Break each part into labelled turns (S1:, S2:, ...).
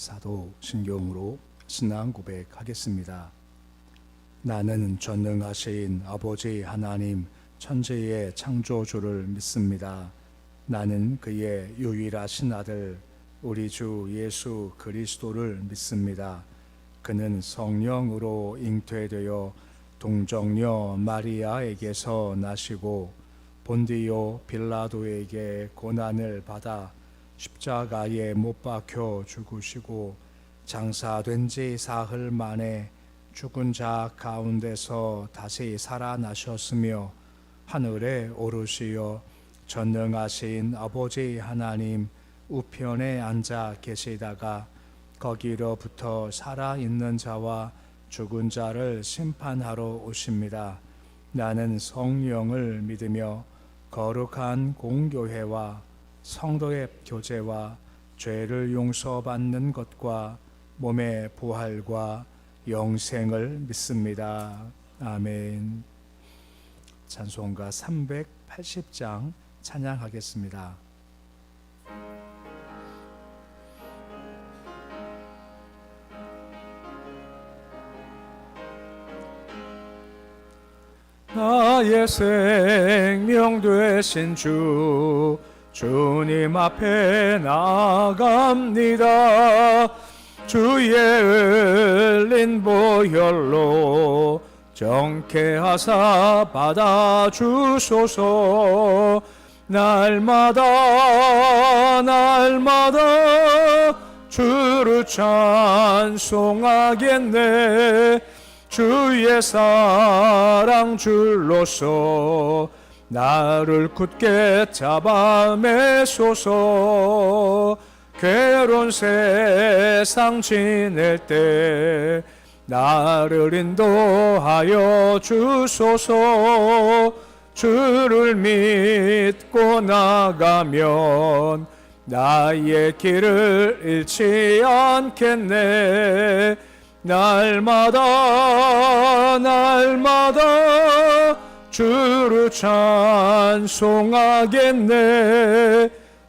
S1: 사도 신경으로 신앙 고백하겠습니다. 나는 전능하신 아버지 하나님 천지의 창조주를 믿습니다. 나는 그의 유일하신 아들 우리 주 예수 그리스도를 믿습니다. 그는 성령으로 잉태되어 동정녀 마리아에게서 나시고 본디오 빌라도에게 고난을 받아 십자가에 못 박혀 죽으시고 장사된 지 사흘 만에 죽은 자 가운데서 다시 살아나셨으며 하늘에 오르시어 전능하신 아버지 하나님 우편에 앉아 계시다가 거기로부터 살아있는 자와 죽은 자를 심판하러 오십니다. 나는 성령을 믿으며 거룩한 공교회와 성도의 교제와 죄를 용서받는 것과 몸의 부활과 영생을 믿습니다. 아멘. 찬송가 380장 찬양하겠습니다. 나의 생명 되신 주 주님 앞에 나갑니다. 주의 흘린 보혈로 정케하사 받아주소서. 날마다 주를 찬송하겠네. 주의 사랑 줄로서 나를 굳게 잡아 매소서. 괴로운 세상 지낼 때 나를 인도하여 주소서. 주를 믿고 나가면 나의 길을 잃지 않겠네. 날마다 주를 찬송하겠네.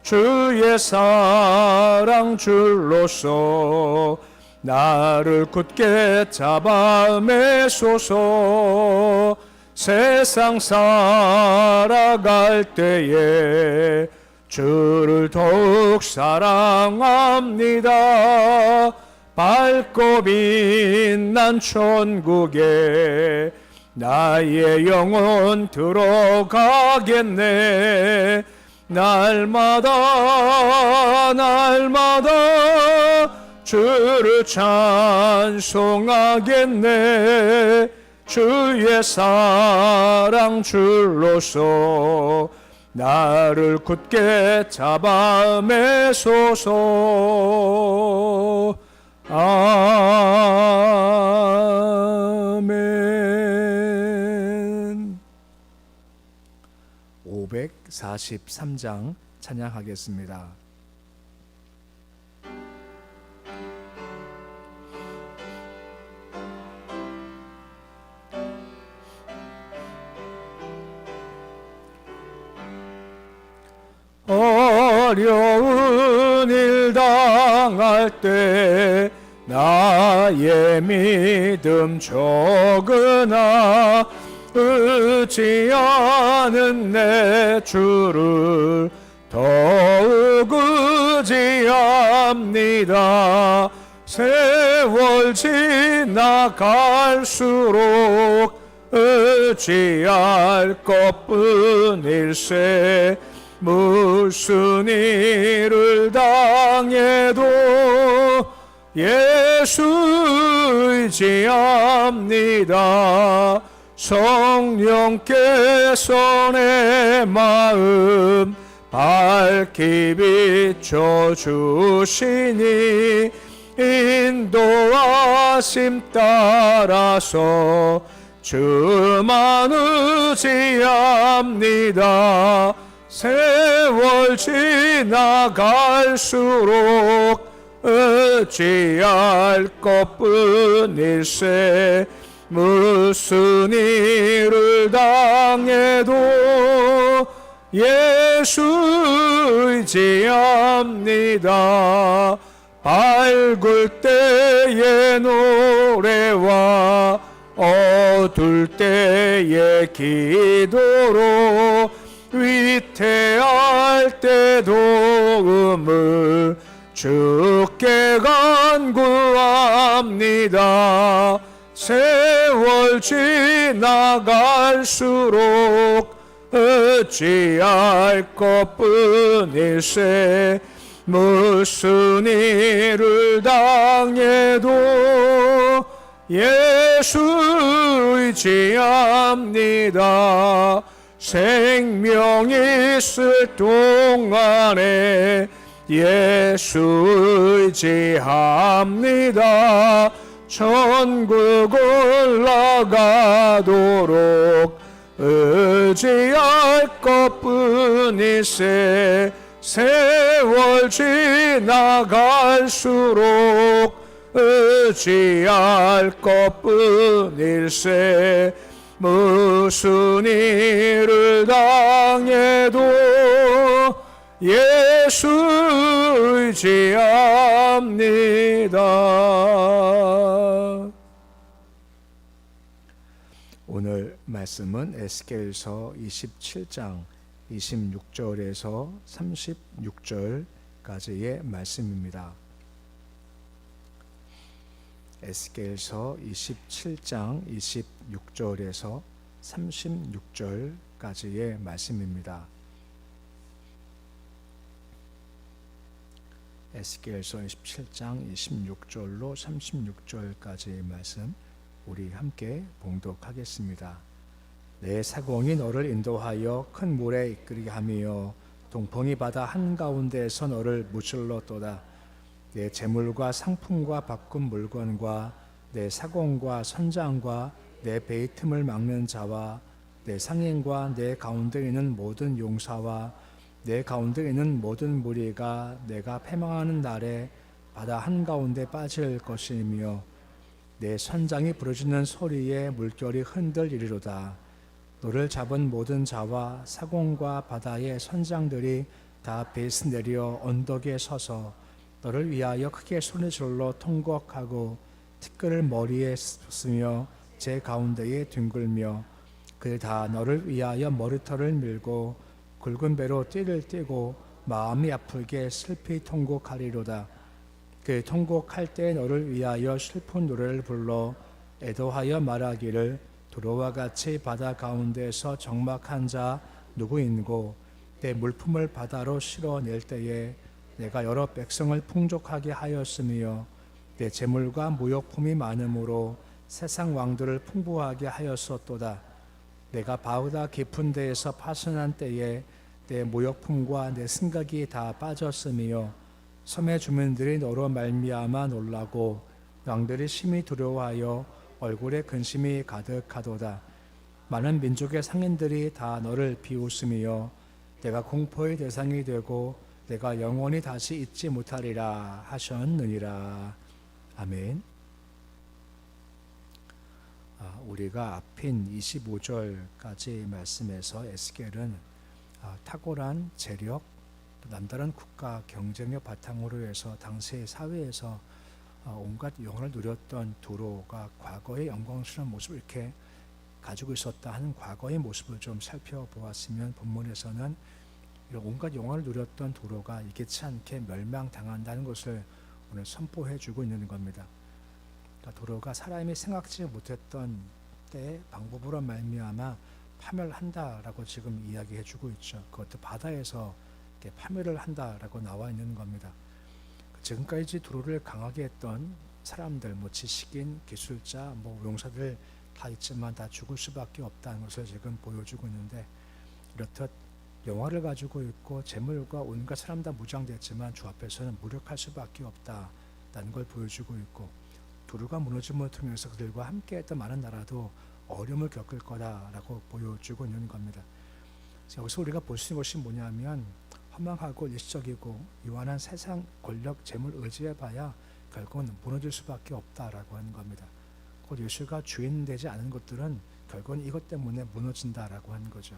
S1: 주의 사랑 줄로서 나를 굳게 잡아 매소서. 세상 살아갈 때에 주를 더욱 사랑합니다. 밝고 빛난 천국에 나의 영혼 들어가겠네. 날마다 주를 찬송하겠네. 주의 사랑 줄로서 나를 굳게 잡아 매소서. 아멘. 543장 찬양하겠습니다. 어려운 일 당할 때 나의 믿음 적으나 의지하는 내 주를 더욱 의지합니다. 세월 지나갈수록 의지할 것뿐일세. 무슨 일을 당해도 예수 의지합니다. 성령께서 내 마음 밝히 비춰주시니 인도하심 따라서 주만 의지합니다. 세월 지나갈수록 의지할 것뿐일세. 무슨 일을 당해도 예수 의지합니다. 밝을 때의 노래와 어둘 때의 기도로 위태할 때 도움을 주께 간구합니다. 세월 지나갈수록 어찌할 것뿐일세. 무슨 일을 당해도 예수 의지합니다. 생명 있을 동안에 예수 의지합니다. 천국 올라가도록 의지할 것뿐일세. 세월 지나갈수록 의지할 것뿐일세. 무슨 일을 당해도 예수 의지합니다. 오늘 말씀은 에스겔서 27장 26절에서 36절까지의 말씀입니다. 에스겔서 27장 26절에서 36절까지의 말씀입니다. 에스겔서 27장 26절로 36절까지의 말씀 우리 함께 봉독하겠습니다. 내 사공이 너를 인도하여 큰 물에 이끌게 하며 동풍이 바다 한가운데에서 너를 무찔렀도다. 내 재물과 상품과 바꾼 물건과 내 사공과 선장과 내 베이 틈을 막는 자와 내 상인과 내 가운데 있는 모든 용사와 내 가운데 있는 모든 무리가 내가 패망하는 날에 바다 한가운데 빠질 것이며 내 선장이 부르짖는 소리에 물결이 흔들리리로다. 너를 잡은 모든 자와 사공과 바다의 선장들이 다 베이스 내려 언덕에 서서 너를 위하여 크게 소리질러 통곡하고 티끌을 머리에 쓰며 제 가운데에 뒹굴며 그들 다 너를 위하여 머리털을 밀고 굵은 배로 띠를 띠고 마음이 아프게 슬피 통곡하리로다. 그 통곡할 때 너를 위하여 슬픈 노래를 불러 애도하여 말하기를 두로와 같이 바다 가운데서 적막한 자 누구인고 내 물품을 바다로 실어낼 때에 내가 여러 백성을 풍족하게 하였으며 내 재물과 무역품이 많으므로 세상 왕들을 풍부하게 하였었도다. 내가 바우다 깊은 데에서 파손한 때에 내 무역품과 내 승각이 다 빠졌으며 섬의 주민들이 너로 말미암아 놀라고 왕들이 심히 두려워하여 얼굴에 근심이 가득하도다. 많은 민족의 상인들이 다 너를 비웃으며 내가 공포의 대상이 되고 내가 영원히 다시 잊지 못하리라 하셨느니라. 아멘. 우리가 앞인 25절까지 말씀에서 에스겔은 탁월한 재력, 남다른 국가 경쟁력 바탕으로 해서 당시의 사회에서 온갖 영광을 누렸던 두로가 과거의 영광스러운 모습을 이렇게 가지고 있었다 하는 과거의 모습을 좀 살펴보았으면 본문에서는 이런 온갖 영광을 누렸던 두로가 예기치 않게 멸망당한다는 것을 오늘 선포해주고 있는 겁니다. 그러니까 두로가 사람이 생각지 못했던 때의 방법으로 말미암아 파멸한다라고 지금 이야기해주고 있죠. 그것도 바다에서 이렇게 파멸을 한다라고 나와 있는 겁니다. 지금까지 두로를 강하게 했던 사람들, 지식인, 기술자, 용사들 다 있지만 다 죽을 수밖에 없다는 것을 지금 보여주고 있는데, 이렇듯 영화를 가지고 있고 재물과 온갖 사람 다 무장됐지만 주 앞에서는 무력할 수밖에 없다라는 걸 보여주고 있고, 두로가 무너짐을 통해서 그들과 함께했던 많은 나라도 어려움을 겪을 거다라고 보여주고 있는 겁니다. 여기서 우리가 볼 수 있는 것이 뭐냐면, 허망하고 일시적이고 유한한 세상 권력, 재물 의지해봐야 결국은 무너질 수밖에 없다라고 하는 겁니다. 곧 예수가 주인 되지 않은 것들은 결국은 이것 때문에 무너진다라고 하는 거죠.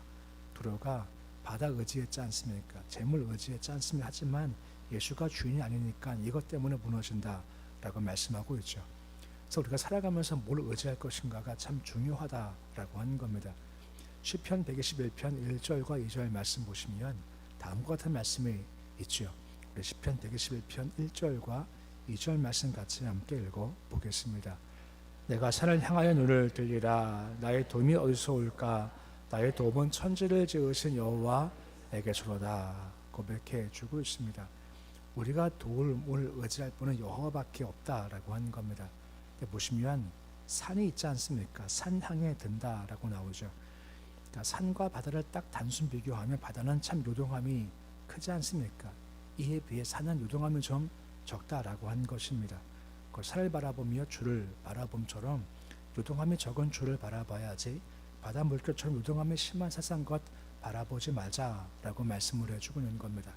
S1: 두로가 바다 의지했지 않습니까? 재물 의지했지 않습니까? 하지만 예수가 주인이 아니니까 이것 때문에 무너진다라고 말씀하고 있죠. 그래서 우리가 살아가면서 뭘 의지할 것인가가 참 중요하다라고 하는 겁니다. 시편 121편 1절과 2절 말씀 보시면 다음과 같은 말씀이 있죠. 우리 시편 121편 1절과 2절 말씀 같이 함께 읽어 보겠습니다. 내가 산을 향하여 눈을 들리라. 나의 도움이 어디서 올까? 나의 도움은 천지를 지으신 여호와에게서로다. 고백해 주고 있습니다. 우리가 도움을 의지할 분은 여호와밖에 없다라고 하는 겁니다. 보시면 산이 있지 않습니까? 산 향해 든다라고 나오죠. 그러니까 산과 바다를 딱 단순 비교하면 바다는 참 요동함이 크지 않습니까? 이에 비해 산은 요동함이 좀 적다라고 하는 것입니다. 그 산을 바라보며 주를 바라봄처럼 요동함이 적은 주를 바라봐야지 바다 물결처럼 요동함이 심한 세상 것 바라보지 말자라고 말씀을 해주고 있는 겁니다.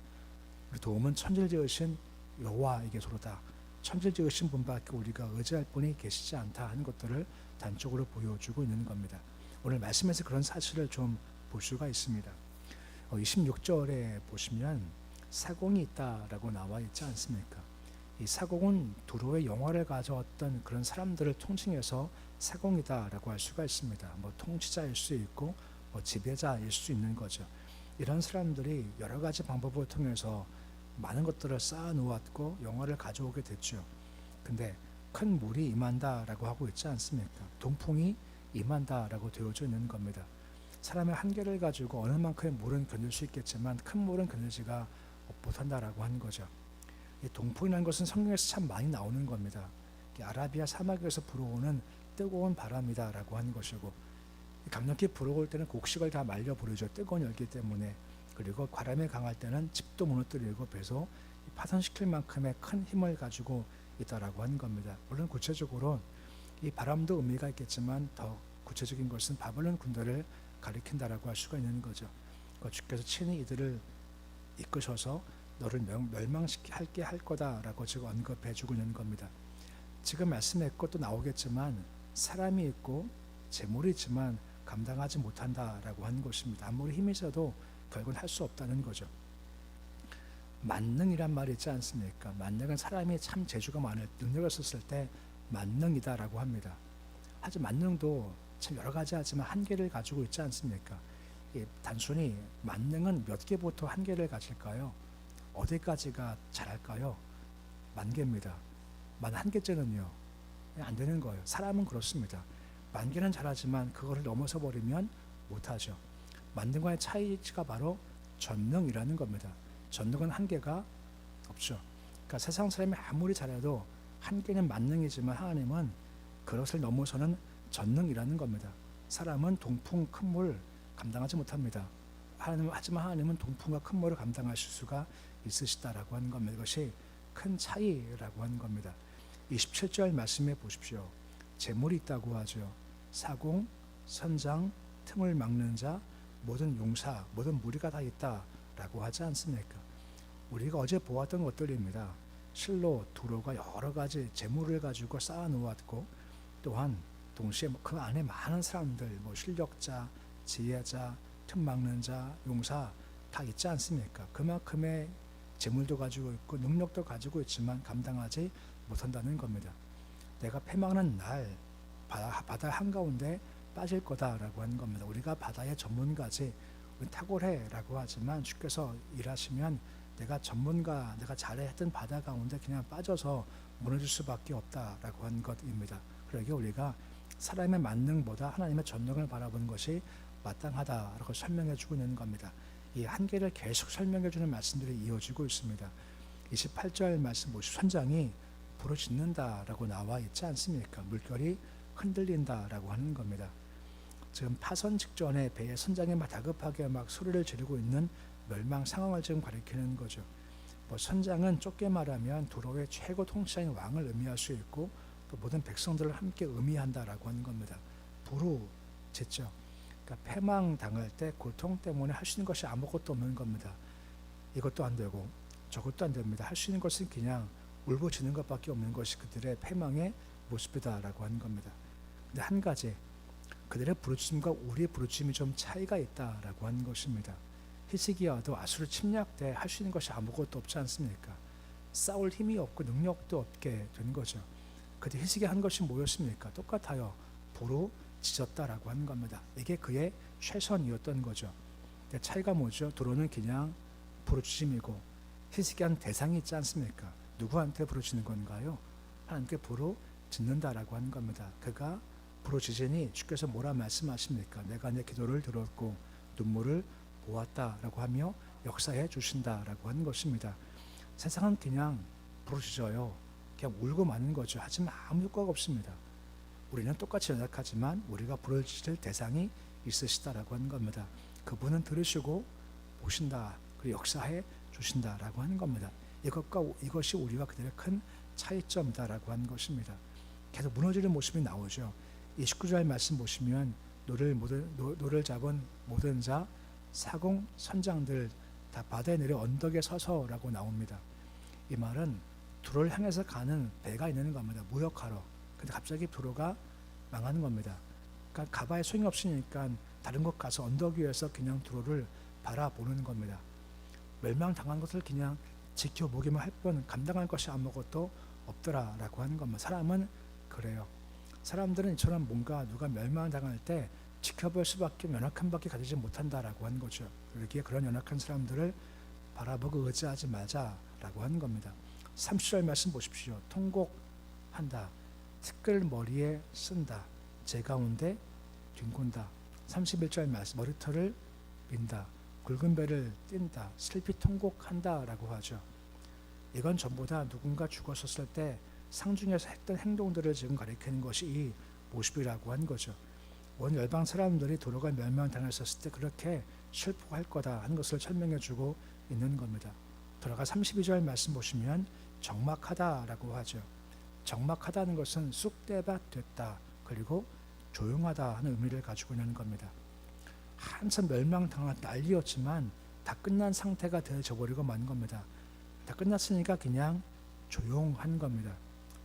S1: 우리 도움은 천지를 지으신 여호와에게서로다. 천지를 지으신 분밖에 우리가 의지할 분이 계시지 않다 하는 것들을 단적으로 보여주고 있는 겁니다. 오늘 말씀에서 그런 사실을 좀 볼 수가 있습니다. 26절에 보시면 사공이 있다라고 나와 있지 않습니까? 이 사공은 두로의 영화를 가져왔던 그런 사람들을 통칭해서 사공이다라고 할 수가 있습니다. 뭐 통치자일 수 있고 뭐 지배자일 수 있는 거죠. 이런 사람들이 여러 가지 방법을 통해서 많은 것들을 쌓아 놓았고 영화를 가져오게 됐죠. 근데 큰 물이 임한다라고 하고 있지 않습니까? 동풍이 임한다라고 되어져 있는 겁니다. 사람의 한계를 가지고 어느 만큼의 물은 견딜 수 있겠지만 큰 물은 견디지가 못한다라고 하는 거죠. 이 동풍이라는 것은 성경에서 참 많이 나오는 겁니다. 아라비아 사막에서 불어오는 뜨거운 바람이다라고 하는 것이고, 강력히 불어올 때는 곡식을 다 말려 버리죠. 뜨거운 열기 때문에. 그리고 바람이 강할 때는 집도 무너뜨리고 배서 파손시킬 만큼의 큰 힘을 가지고 있다라고 하는 겁니다. 물론 구체적으로 이 바람도 의미가 있겠지만 더 구체적인 것은 바벨론 군대를 가리킨다라고 할 수가 있는 거죠. 주께서 친히 이들을 이끄셔서 너를 멸망시키게 할 거다라고 지금 언급해주고 있는 겁니다. 지금 말씀했고 또 나오겠지만 사람이 있고 재물이 있지만 감당하지 못한다라고 하는 것입니다. 아무리 힘이 있어도 결국은 할 수 없다는 거죠. 만능이란 말이 있지 않습니까? 만능은 사람이 참 재주가 많을 능력을 썼을 때 만능이다라고 합니다. 하지만 만능도 참 여러 가지 하지만 한계를 가지고 있지 않습니까? 단순히 만능은 몇 개부터 한계를 가질까요? 어디까지가 잘할까요? 만 개입니다. 만 한 개째는요, 안 되는 거예요. 사람은 그렇습니다. 만 개는 잘하지만 그거를 넘어서 버리면 못하죠. 만능과의 차이가 바로 전능이라는 겁니다. 전능은 한계가 없죠. 그러니까 세상 사람이 아무리 잘해도 한계는 만능이지만 하나님은 그것을 넘어서는 전능이라는 겁니다. 사람은 동풍, 큰 물 감당하지 못합니다. 하지만 하나님은 동풍과 큰 물을 감당하실 수가 있으시다라고 하는 겁니다. 이것이 큰 차이라고 하는 겁니다. 27절 말씀해 보십시오. 재물이 있다고 하죠. 사공, 선장, 틈을 막는 자, 모든 용사, 모든 무리가 다 있다라고 하지 않습니까? 우리가 어제 보았던 것들입니다. 실로 두로가 여러 가지 재물을 가지고 쌓아 놓았고, 또한 동시에 그 안에 많은 사람들, 실력자, 지혜자, 틈 막는 자, 용사 다 있지 않습니까? 그만큼의 재물도 가지고 있고 능력도 가지고 있지만 감당하지 못한다는 겁니다. 내가 패망하는 날 바다 한가운데 빠질 거다라고 하는 겁니다. 우리가 바다의 전문가지, 탁월해라고 하지만 주께서 일하시면 내가 전문가, 내가 잘했던 바다 가운데 그냥 빠져서 무너질 수밖에 없다라고 하는 것입니다. 그러기에 우리가 사람의 만능보다 하나님의 전능을 바라보는 것이 마땅하다라고 설명해 주고 있는 겁니다. 이 한계를 계속 설명해 주는 말씀들이 이어지고 있습니다. 28절 말씀 보시면 선장이 부르짖는다라고 나와 있지 않습니까? 물결이 흔들린다라고 하는 겁니다. 지금 파선 직전에 배에 선장이 막 다급하게 막 소리를 지르고 있는 멸망 상황을 지금 가리키는 거죠. 선장은 좁게 말하면 두로의 최고 통치자인 왕을 의미할 수 있고 또 모든 백성들을 함께 의미한다라고 하는 겁니다. 부르짖죠. 그러니까 패망 당할 때 고통 때문에 할 수 있는 것이 아무것도 없는 겁니다. 이것도 안 되고 저것도 안 됩니다. 할 수 있는 것은 그냥 울부짖는 것밖에 없는 것이 그들의 패망의 모습이다라고 하는 겁니다. 근데 한 가지, 그들의 부르짖음과 우리의 부르짖음이 좀 차이가 있다라고 하는 것입니다. 히스기야도 아수르 침략 때 할 수 있는 것이 아무것도 없지 않습니까? 싸울 힘이 없고 능력도 없게 된 거죠. 그때 희식이 한 것이 뭐였습니까? 똑같아요. 부르짖었다라고 하는 겁니다. 이게 그의 최선이었던 거죠. 근데 차이가 뭐죠? 두로는 그냥 부르짖음이고 희식이 한 대상이 있지 않습니까? 누구한테 부르짖는 건가요? 하나님께 부르짖는다라고 하는 겁니다. 그가 부르짖으니 주께서 뭐라 말씀하십니까? 내가 내 기도를 들었고 눈물을 보았다라고 하며 역사해 주신다라고 하는 것입니다. 세상은 그냥 부르짖어요. 그냥 울고 마는 거죠. 하지만 아무 효과가 없습니다. 우리는 똑같이 연약하지만 우리가 부르짖을 대상이 있으시다라고 하는 겁니다. 그분은 들으시고 보신다, 그리고 역사해 주신다라고 하는 겁니다. 이것이 우리와 그들의 큰 차이점이다라고 하는 것입니다. 계속 무너지는 모습이 나오죠. 29절 말씀 보시면 노를 잡은 모든 자 사공 선장들 다 바다에 내려 언덕에 서서라고 나옵니다. 이 말은 두로를 향해서 가는 배가 있는 겁니다. 무역하러. 근데 갑자기 두로가 망하는 겁니다. 그러니까 가봐야 소용이 없으니까 다른 곳 가서 언덕 위에서 그냥 두로를 바라보는 겁니다. 멸망당한 것을 그냥 지켜보기만 할 뿐 감당할 것이 아무것도 없더라라고 하는 겁니다. 사람은 그래요. 사람들은 이처럼 뭔가 누가 멸망당할 때 지켜볼 수밖에 연약한 밖에 가지지 못한다라고 하는 거죠. 그러기에 그런 연약한 사람들을 바라보고 의지하지 말자라고 하는 겁니다. 30절 말씀 보십시오. 통곡한다. 티끌 머리에 쓴다. 제 가운데 뒹군다. 31절 말씀. 머리털을 민다. 굵은 배를 띈다. 슬피 통곡한다 라고 하죠. 이건 전부 다 누군가 죽었었을 때 상중에서 했던 행동들을 지금 가리키는 것이 이 모습이라고 한 거죠. 온 열방 사람들이 도로가 멸망당했었을 때 그렇게 슬퍼할 거다 하는 것을 설명해 주고 있는 겁니다. 돌아가 32절 말씀 보시면 적막하다라고 하죠. 적막하다는 것은 쑥대밭 됐다. 그리고 조용하다 하는 의미를 가지고 있는 겁니다. 한참 멸망당한 난리였지만 다 끝난 상태가 되어버리고 만 겁니다. 다 끝났으니까 그냥 조용한 겁니다.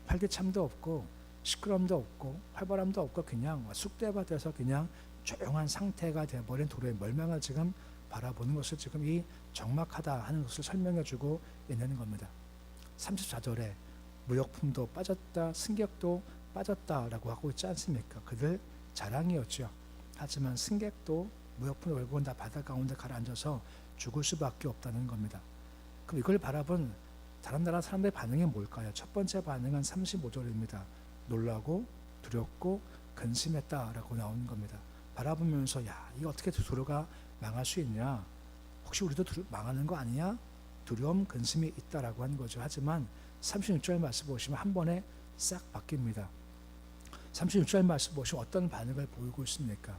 S1: 활기참도 없고 시끄럼도 없고 활발함도 없고 그냥 쑥대밭에서 그냥 조용한 상태가 되어버린 도로의 멸망을 지금 바라보는 것을 지금 이 적막하다 하는 것을 설명해주고 있는 겁니다. 34절에 무역품도 빠졌다, 승객도 빠졌다라고 하고 있지 않습니까? 그들 자랑이었죠. 하지만 승객도 무역품을 결국은 다 바다 가운데 가라앉아서 죽을 수밖에 없다는 겁니다. 그럼 이걸 바라본 다른 나라 사람들의 반응이 뭘까요? 첫 번째 반응은 35절입니다. 놀라고 두렵고 근심했다라고 나오는 겁니다. 바라보면서 야, 이거 어떻게 도로가 망할 수 있냐? 혹시 우리도 망하는 거 아니야? 두려움, 근심이 있다라고 하는 거죠. 하지만 36절 말씀 보시면 한 번에 싹 바뀝니다. 36절 말씀 보시면 어떤 반응을 보이고 있습니까?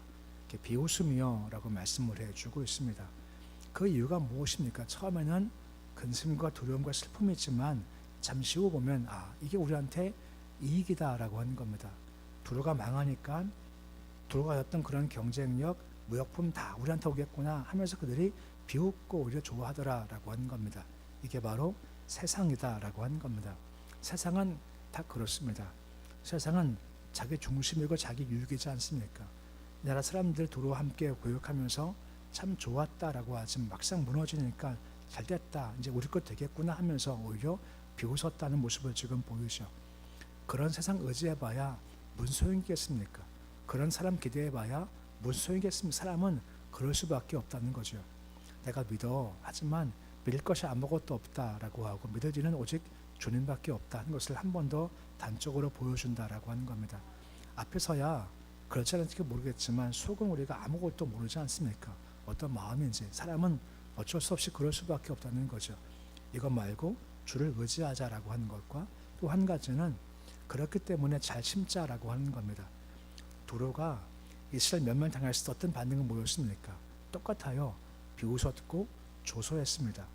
S1: 비웃으며 라고 말씀을 해주고 있습니다. 그 이유가 무엇입니까? 처음에는 근심과 두려움과 슬픔이 있지만 잠시 후 보면 이게 우리한테 이익이다 라고 하는 겁니다. 도로가 망하니까 도로가 였던 그런 경쟁력, 무역품 다 우리한테 오겠구나 하면서 그들이 비웃고 오히려 좋아하더라 라고 하는 겁니다. 이게 바로 세상이다 라고 하는 겁니다. 세상은 다 그렇습니다. 세상은 자기 중심이고 자기 유익이지 않습니까? 이 나라 사람들 도로와 함께 교육하면서 참 좋았다라고 하지만 막상 무너지니까 잘됐다, 이제 우리 것 되겠구나 하면서 오히려 비웃었다는 모습을 지금 보이죠. 그런 세상 의지해봐야 무슨 소용이겠습니까? 그런 사람 기대해봐야 무슨 소용이겠습니까? 사람은 그럴 수밖에 없다는 거죠. 내가 믿어, 하지만 믿을 것이 아무것도 없다라고 하고 믿어지는 오직 주님밖에 없다 하는 것을 한 번 더 단적으로 보여준다라고 하는 겁니다. 앞에서야 그렇지 않을지 모르겠지만 속은 우리가 아무것도 모르지 않습니까? 어떤 마음인지. 사람은 어쩔 수 없이 그럴 수밖에 없다는 거죠. 이것 말고 주를 의지하자라고 하는 것과 또 한 가지는 그렇기 때문에 잘 심자라고 하는 겁니다. 도로가 이스라엘 멸망당했을 때 어떤 반응을 보였습니까? 똑같아요. 비웃었고 조소했습니다.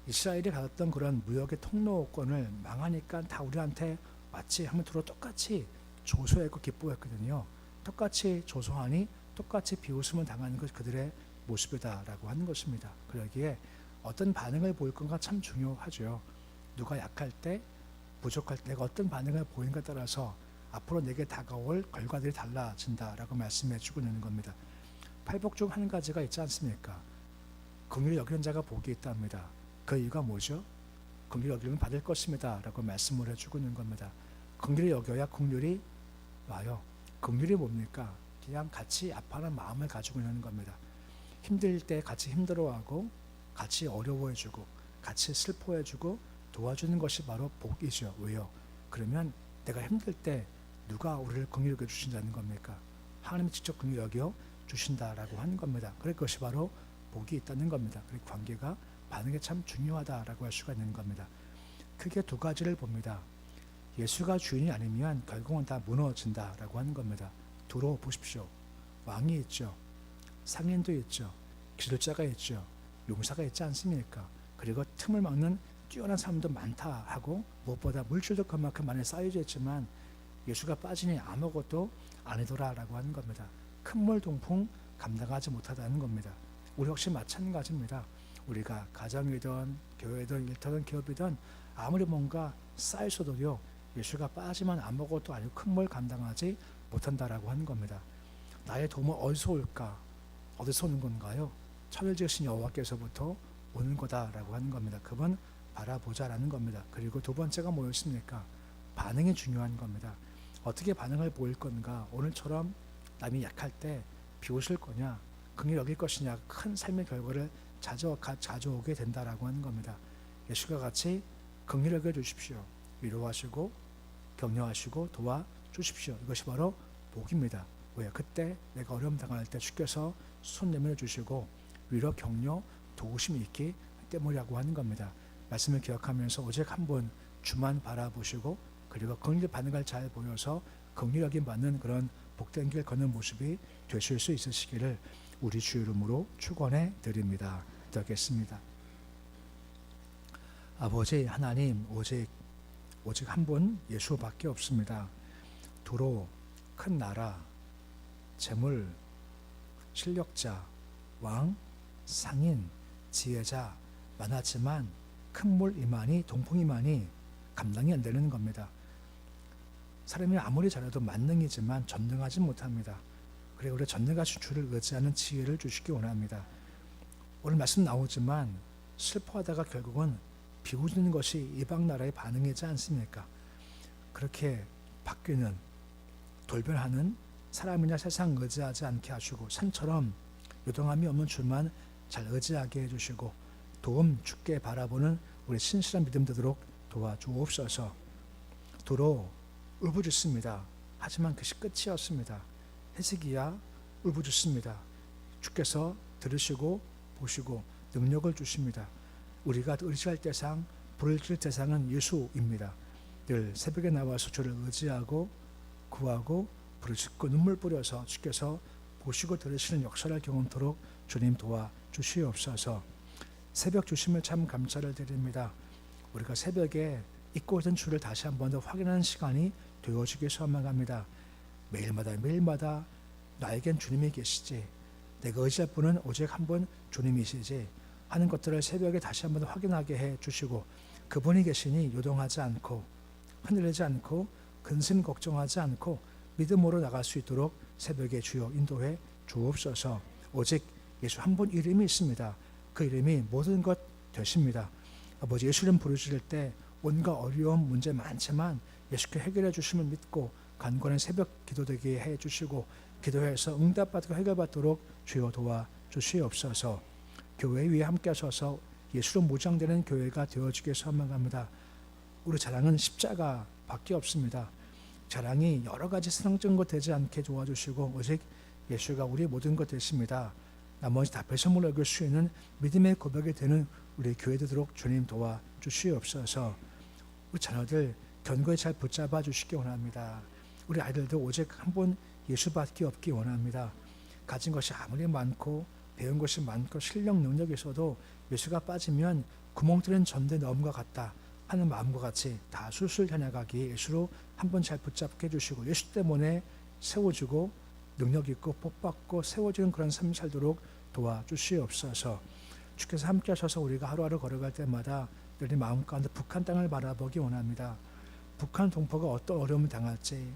S1: 이스라엘이 가졌던 그런 무역의 통로권을 망하니까 다 우리한테 왔지 하면 도로 똑같이 조소했고 기뻐했거든요. 똑같이 조소하니 똑같이 비웃음을 당하는 것이 그들의 모습이다라고 하는 것입니다. 그러기에 어떤 반응을 보일 건가 참 중요하죠. 누가 약할 때, 부족할 때 내가 어떤 반응을 보이는가에 따라서 앞으로 내게 다가올 결과들이 달라진다라고 말씀해 주고 있는 겁니다. 팔복 중 한 가지가 있지 않습니까? 긍휼히 여기는 자가 복이 있답니다. 그 이유가 뭐죠? 긍휼히 여기면 받을 것입니다 라고 말씀을 해주고 있는 겁니다. 긍휼히 여겨야 긍휼이 와요. 긍휼이 뭡니까? 그냥 같이 아파하는 마음을 가지고 있는 겁니다. 힘들 때 같이 힘들어하고 같이 어려워해주고 같이 슬퍼해주고 도와주는 것이 바로 복이죠. 왜요? 그러면 내가 힘들 때 누가 우리를 긍휼히 여겨 주신다는 겁니까? 하나님이 직접 긍휼히 여겨 주신다라고 하는 겁니다. 그것이 바로 복이 있다는 겁니다. 그 관계가 반응이 참 중요하다라고 할 수가 있는 겁니다. 크게 두 가지를 봅니다. 예수가 주인이 아니면 결국은 다 무너진다라고 하는 겁니다. 두로 보십시오. 왕이 있죠. 상인도 있죠. 기술자가 있죠. 용사가 있지 않습니까? 그리고 틈을 막는 뛰어난 사람도 많다 하고 무엇보다 물질도 그만큼 많이 쌓여져 있지만 예수가 빠지니 아무것도 아니더라라고 하는 겁니다. 큰 물 동풍 감당하지 못하다는 겁니다. 우리 역시 마찬가지입니다. 우리가 가정이든 교회든 일터든 기업이든 아무리 뭔가 쌓였어도요, 예수가 빠지면 아무것도 아니고 큰 물 감당하지 못한다라고 하는 겁니다. 나의 도움은 어디서 올까? 어디서 오는 건가요? 천을 지으신 여호와께서부터 오는 거다라고 하는 겁니다. 그분 바라보자라는 겁니다. 그리고 두 번째가 뭐였습니까? 반응이 중요한 겁니다. 어떻게 반응을 보일 건가? 오늘처럼 남이 약할 때 비웃을 거냐? 긍휼히 여길 것이냐? 큰 삶의 결과를 가져오게 된다라고 하는 겁니다. 예수가 같이 긍휼히 여겨 주십시오. 위로하시고 격려하시고 도와주십시오. 이것이 바로 복입니다. 왜? 그때 내가 어려움 당할 때 주께서 손 내밀어 주시고 위로 격려 도우심이 있기 때문이라고 하는 겁니다. 말씀을 기억하면서 오직 한 번 주만 바라보시고 그리고 긍휼히 반응을 잘 보여서 긍휼히 여김 받는 그런 복된 길 걷는 모습이 되실 수 있으시기를 우리 주 이름으로 축원해 드립니다. 기도하겠습니다. 아버지 하나님, 오직 한 분 예수밖에 없습니다. 도로 큰 나라, 재물, 실력자, 왕, 상인, 지혜자 많았지만 큰 물 이만희, 동풍 이만희 감당이 안 되는 겁니다. 사람이 아무리 잘해도 만능이지만 전능하지 못합니다. 그리고 우리 전능하신 주를 의지하는 지혜를 주시기 원합니다. 오늘 말씀 나오지만 슬퍼하다가 결국은 비웃는 것이 이방 나라의 반응이지 않습니까? 그렇게 바뀌는 돌변하는 사람이나 세상 의지하지 않게 하시고 산처럼 요동함이 없는 줄만 잘 의지하게 해주시고 도움 주께 바라보는 우리 신실한 믿음 되도록 도와주옵소서. 도로 울부짖습니다. 하지만 그것이 끝이었습니다. 헤세기야 울부짖습니다. 주께서 들으시고 보시고 능력을 주십니다. 우리가 의지할 대상, 부르짖을 대상은 예수입니다. 늘 새벽에 나와서 주를 의지하고 구하고 부르짖고 눈물 뿌려서 주께서 보시고 들으시는 역사를 경험토록 주님 도와주시옵소서. 새벽 주심을 참 감사를 드립니다. 우리가 새벽에 잊고 있던 주를 다시 한 번 더 확인하는 시간이 되어지길 소망합니다. 매일마다 나에겐 주님이 계시지, 내가 의지할 분은 오직 한 분 주님이시지 하는 것들을 새벽에 다시 한 번 더 확인하게 해주시고 그분이 계시니 요동하지 않고 흔들리지 않고 근심 걱정하지 않고 믿음으로 나갈 수 있도록 새벽에 주여 인도해 주옵소서. 오직 예수 한 분 이름이 있습니다. 그 이름이 모든 것 되십니다. 아버지, 예수 이름 부르실 때 온갖 어려움 문제 많지만 예수께 해결해 주심을 믿고 간절한 새벽 기도되게 해 주시고 기도해서 응답받고 해결받도록 주여 도와주시옵소서. 교회 위에 함께 하셔서 예수로 무장되는 교회가 되어지길 소망합니다. 우리 자랑은 십자가밖에 없습니다. 자랑이 여러 가지 세상적인 것 되지 않게 도와주시고 오직 예수가 우리 모든 것 되십니다. 나머지 다 배설물로 여길 수 있는 믿음의 고백이 되는 우리 교회 되도록 주님 도와주시옵소서. 우리 자녀들 견고히 잘 붙잡아 주시기 원합니다. 우리 아이들도 오직 한 분 예수밖에 없기 원합니다. 가진 것이 아무리 많고 배운 것이 많고 실력 능력이 있어도 예수가 빠지면 구멍 뚫린 전대 넣음과 같다 하는 마음과 같이 다 술술 해나가기에 예수로 한 번 잘 붙잡게 해주시고 예수 때문에 세워지고 능력 있고 복받고 세워지는 그런 삶 살도록 도와주시옵소서. 주께서 함께 하셔서 우리가 하루하루 걸어갈 때마다 늘 마음 가운데 북한 땅을 바라보기 원합니다. 북한 동포가 어떤 어려움을 당할지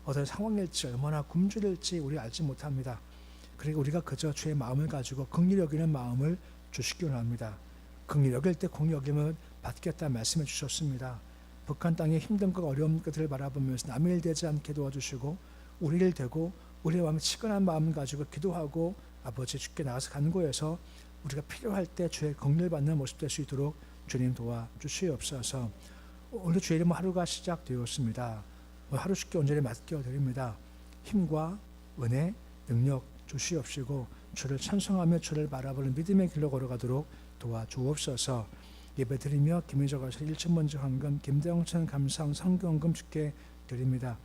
S1: 어떤 상황일지 얼마나 굶주릴지 우리 알지 못합니다. 그리고 우리가 그저 주의 마음을 가지고 긍휼히 여기는 마음을 주시기 원합니다. 긍휼히 여길 때 긍휼히 여김을 받겠다 말씀해 주셨습니다. 북한 땅의 힘든 것 어려운 것들을 바라보면서 남의 일 되지 않게 도와주시고 우리 일 되고 우리의 마음에 치근한 마음 가지고 기도하고 아버지 주께 나가서 간구해서 우리가 필요할 때 주의 긍휼 받는 모습 될 수 있도록 주님 도와주시옵소서. 오늘 주의 이름 하루가 시작되었습니다. 하루 쉽게 온전히 맡겨드립니다. 힘과 은혜, 능력 주시옵시고 주를 찬송하며 주를 바라보는 믿음의 길로 걸어가도록 도와주옵소서. 예배드리며 김희정 가서 1층 먼저 헌금 김대영천 감상 성경금 주께 드립니다.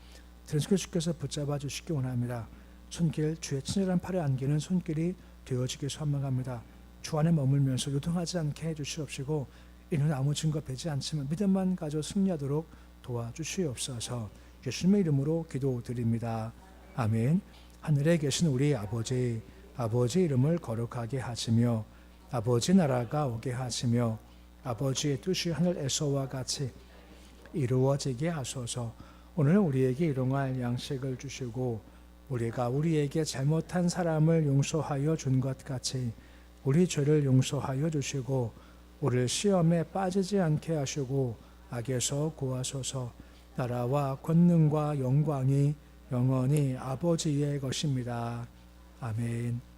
S1: 드린 손길 주께서 붙잡아 주시기 원합니다. 손길 주의 친절한 팔에 안기는 손길이 되어지기 소망합니다. 주 안에 머물면서 요동하지 않게 해주시옵시고 이는 아무 증거 배지 않지만 믿음만 가져 승리하도록 도와주시옵소서. 예수님의 이름으로 기도드립니다. 아멘. 하늘에 계신 우리 아버지 이름을 거룩하게 하시며 아버지 나라가 오게 하시며 아버지의 뜻이 하늘에서와 같이 이루어지게 하소서. 오늘 우리에게 일용할 양식을 주시고 우리가 우리에게 잘못한 사람을 용서하여 준 것 같이 우리 죄를 용서하여 주시고 우리를 시험에 빠지지 않게 하시고 악에서 구하소서. 나라와 권능과 영광이 영원히 아버지의 것입니다. 아멘.